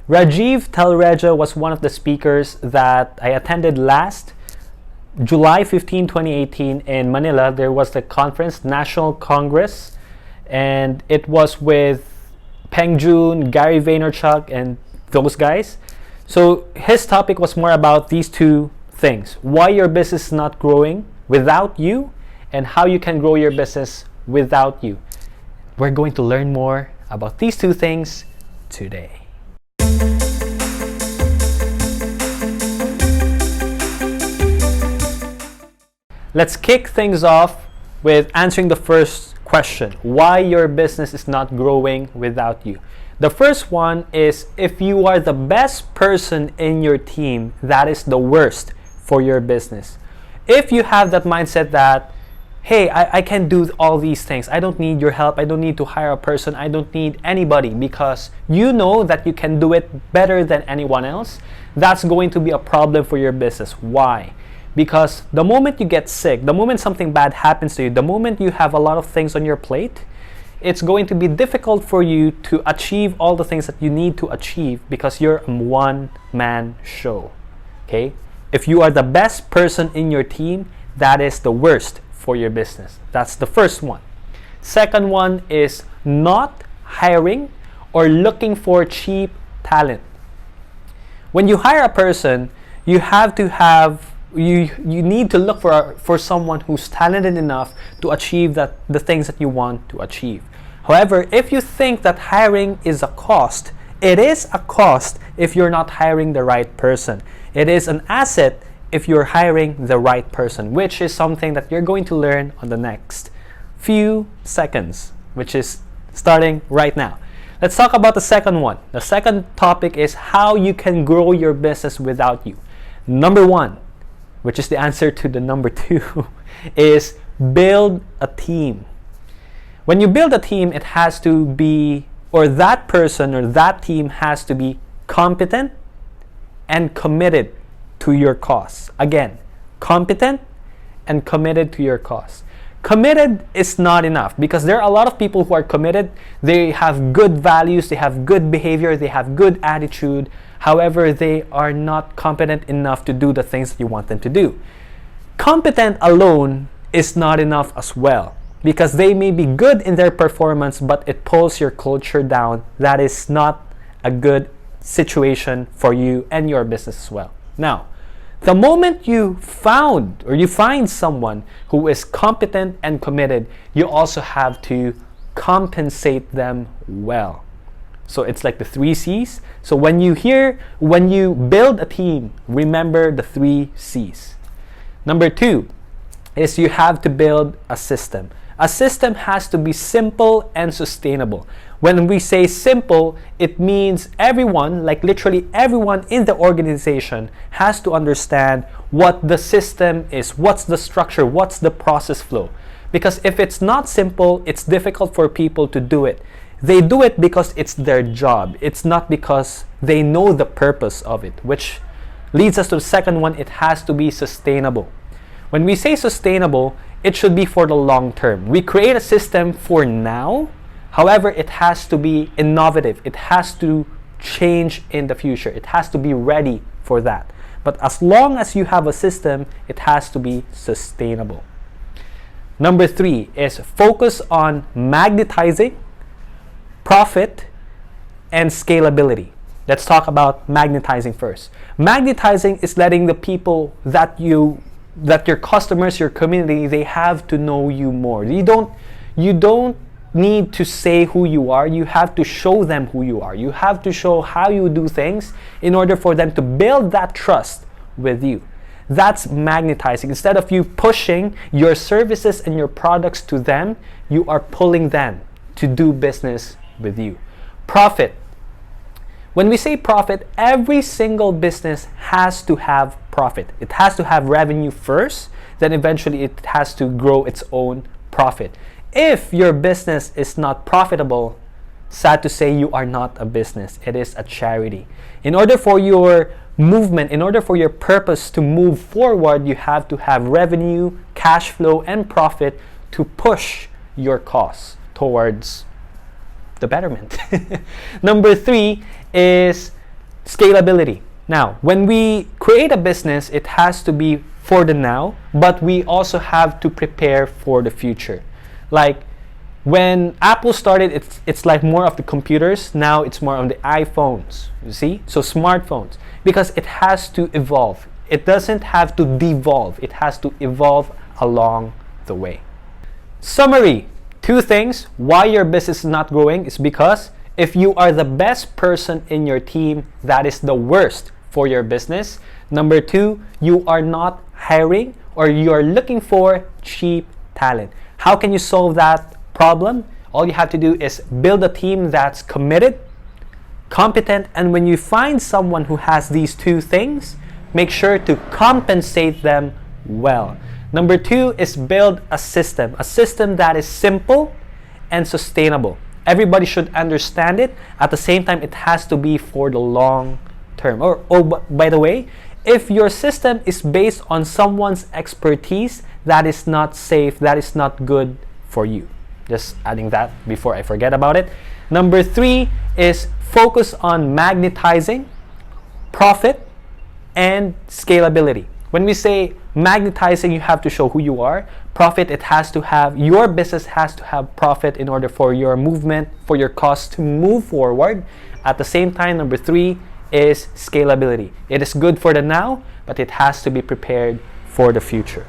Rajiv Talreja was one of the speakers that I attended last July 15, 2018 in Manila. There was the conference, National Congress, and it was with Peng Joon, Gary Vaynerchuk, and those guys. So his topic was more about these two things: why your business is not growing without you, and how you can grow your business without you. We're going to learn more about these two things today. Let's kick things off with answering the first question: why your business is not growing without you. The first one is, if you are the best person in your team, that is the worst for your business. If you have that mindset that, hey, I can do all these things, I don't need your help, I don't need to hire a person, I don't need anybody, because you know that you can do it better than anyone else, that's going to be a problem for your business. Why? Because the moment you get sick, the moment something bad happens to you, the moment you have a lot of things on your plate, it's going to be difficult for you to achieve all the things that you need to achieve, because you're a one-man show. Okay? If you are the best person in your team, that is the worst for your business. That's the first one. Second one is not hiring or looking for cheap talent. When you hire a person, you have to have you need to look for someone who's talented enough to achieve the things that you want to achieve. However, if you think that hiring is a cost, it is a cost if you're not hiring the right person. It is an asset if you're hiring the right person, which is something that you're going to learn on the next few seconds, which is starting right now. Let's talk about the second one. The second topic is how you can grow your business without you. Number one, which is the answer to the number two, is build a team. When you build a team, it has to be, or that person or that team has to be competent and committed to your cause. Again, competent and committed to your cause. Committed is not enough, because there are a lot of people who are committed. They have good values, they have good behavior, they have good attitude. However, they are not competent enough to do the things that you want them to do. Competent alone is not enough as well, because they may be good in their performance, but it pulls your culture down. That is not a good situation for you and your business as well. Now, the moment you find someone who is competent and committed, you also have to compensate them well. So it's like the 3 C's. So when you build a team, remember the 3 C's. Number 2 is you have to build a system. A system has to be simple and sustainable. When we say simple, it means everyone, like literally everyone in the organization, has to understand what the system is, what's the structure, what's the process flow. Because if it's not simple, it's difficult for people to do it. They do it because it's their job. It's not because they know the purpose of it, which leads us to the second one. It has to be sustainable. When we say sustainable, it should be for the long term. We create a system for now. However, it has to be innovative. It has to change in the future. It has to be ready for that. But as long as you have a system, it has to be sustainable. Number 3 is focus on magnetizing profit and scalability. Let's talk about magnetizing first. Magnetizing is letting the people that your customers, your community, they have to know you more. You don't need to say who you are. You have to show them who you are. You have to show how you do things in order for them to build that trust with you. That's magnetizing. Instead of you pushing your services and your products to them, you are pulling them to do business with you. Profit. When we say profit, every single business has to have profit. It has to have revenue first, then eventually it has to grow its own profit. If your business is not profitable, sad to say, you are not a business. It is a charity. In order for your movement, in order for your purpose to move forward, you have to have revenue, cash flow, and profit to push your cause towards the betterment. Number 3 is Scalability. Now, when we create a business, it has to be for the now, but we also have to prepare for the future. Like when Apple started, it's like more of the computers. Now it's more on the iPhones, you see? So smartphones, because it has to evolve. It doesn't have to devolve. It has to evolve along the way. Summary, 2 things why your business is not growing is because if you are the best person in your team, that is the worst for your business. Number 2, you are not hiring or you are looking for cheap talent. How can you solve that problem? All you have to do is build a team that's committed, competent, and when you find someone who has these 2 things, make sure to compensate them well. Number 2 is build a system that is simple and sustainable. Everybody should understand it. At the same time, it has to be for the long term. By the way, if your system is based on someone's expertise, that is not safe, that is not good for you. Just adding that before I forget about it. Number 3 is focus on magnetizing profit and scalability. When we say magnetizing, you have to show who you are. Profit, your business has to have profit in order for your movement, for your costs to move forward. At the same time, number 3 is scalability. It is good for the now, but it has to be prepared for the future.